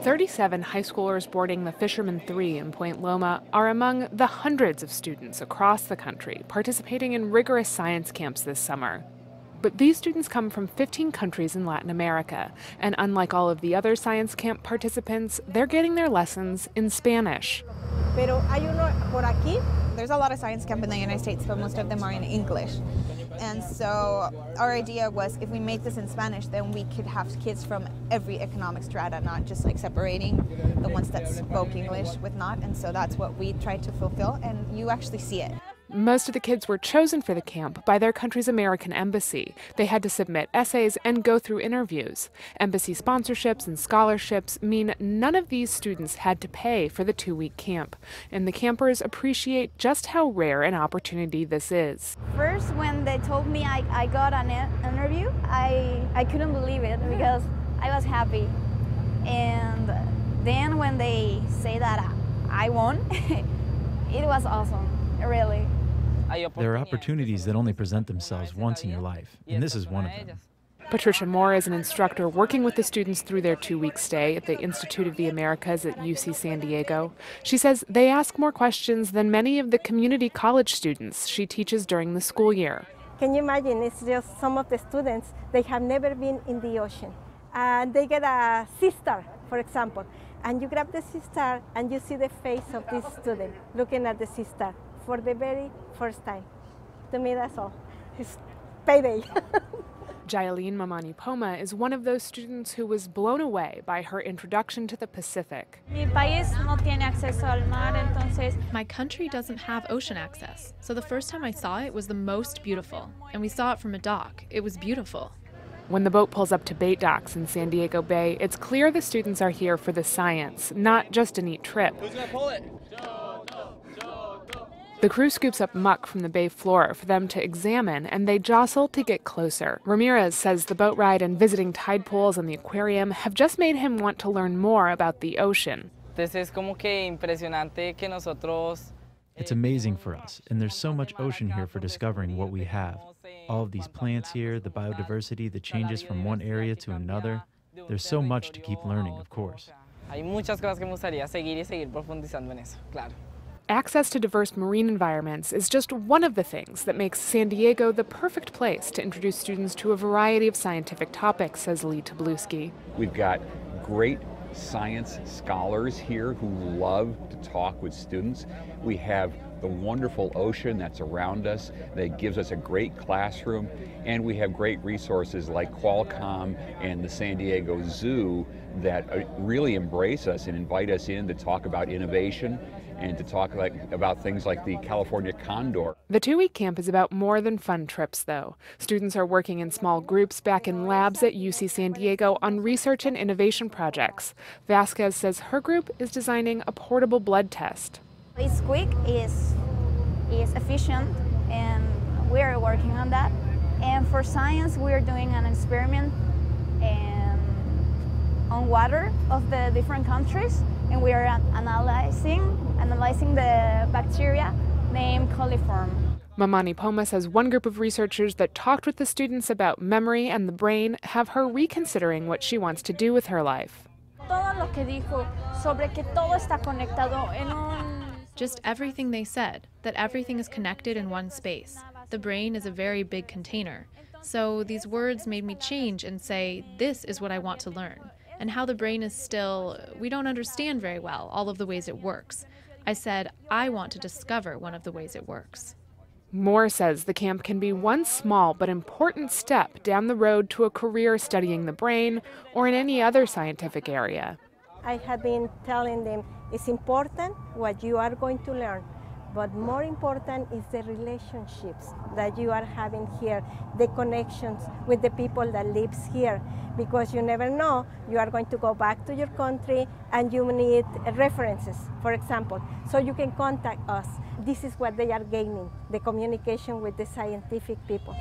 37 high schoolers boarding the Fisherman 3 in Point Loma are among the hundreds of students across the country participating in rigorous science camps this summer. But these students come from 15 countries in Latin America, and unlike all of the other science camp participants, they're getting their lessons in Spanish. Pero hay uno por aquí. There's a lot of science camp in the United States, but most of them are in English. And so our idea was if we make this in Spanish, then we could have kids from every economic strata, not just like separating the ones that spoke English with not. And so that's what we tried to fulfill, and you actually see it. Most of the kids were chosen for the camp by their country's American embassy. They had to submit essays and go through interviews. Embassy sponsorships and scholarships mean none of these students had to pay for the 2-week camp, and the campers appreciate just how rare an opportunity this is. First, when they told me I got an interview, I couldn't believe it because I was happy. And then when they say that I won, it was awesome, really. There are opportunities that only present themselves once in your life, and this is one of them. Patricia Moore is an instructor working with the students through their 2-week stay at the Institute of the Americas at UC San Diego. She says they ask more questions than many of the community college students she teaches during the school year. Can you imagine, it's just some of the students, they have never been in the ocean. And they get a sea star, for example, and you grab the sea star and you see the face of this student looking at the sea star for the very first time. To me, that's all. It's payday. Jailene Mamani Poma is one of those students who was blown away by her introduction to the Pacific. Mi país no tiene acceso al mar, entonces. My country doesn't have ocean access, so the first time I saw it was the most beautiful, and we saw it from a dock. It was beautiful. When the boat pulls up to bait docks in San Diego Bay, it's clear the students are here for the science, not just a neat trip. Who's gonna pull it? The crew scoops up muck from the bay floor for them to examine, and they jostle to get closer. Ramirez says the boat ride and visiting tide pools and the aquarium have just made him want to learn more about the ocean. It's amazing for us, and there's so much ocean here for discovering what we have. All of these plants here, the biodiversity, the changes from one area to another. There's so much to keep learning, of course. Access to diverse marine environments is just one of the things that makes San Diego the perfect place to introduce students to a variety of scientific topics, says Lee Tabluski. We've got great science scholars here who love to talk with students. We have the wonderful ocean that's around us that gives us a great classroom, and we have great resources like Qualcomm and the San Diego Zoo that really embrace us and invite us in to talk about innovation and to talk about things like the California condor. The 2-week camp is about more than fun trips, though. Students are working in small groups back in labs at UC San Diego on research and innovation projects. Vasquez says her group is designing a portable blood test. It's quick, it's efficient, and we're working on that. And for science, we're doing an experiment on water of the different countries, and we are analyzing the bacteria named coliform. Mamani Poma says one group of researchers that talked with the students about memory and the brain have her reconsidering what she wants to do with her life. Just everything they said, that everything is connected in one space. The brain is a very big container. So these words made me change and say, this is what I want to learn. And how the brain is still, we don't understand very well all of the ways it works. I said, I want to discover one of the ways it works. Moore says the camp can be one small but important step down the road to a career studying the brain or in any other scientific area. I have been telling them it's important what you are going to learn, but more important is the relationships that you are having here, the connections with the people that lives here, because you never know, you are going to go back to your country and you need references, for example, so you can contact us. This is what they are gaining, the communication with the scientific people.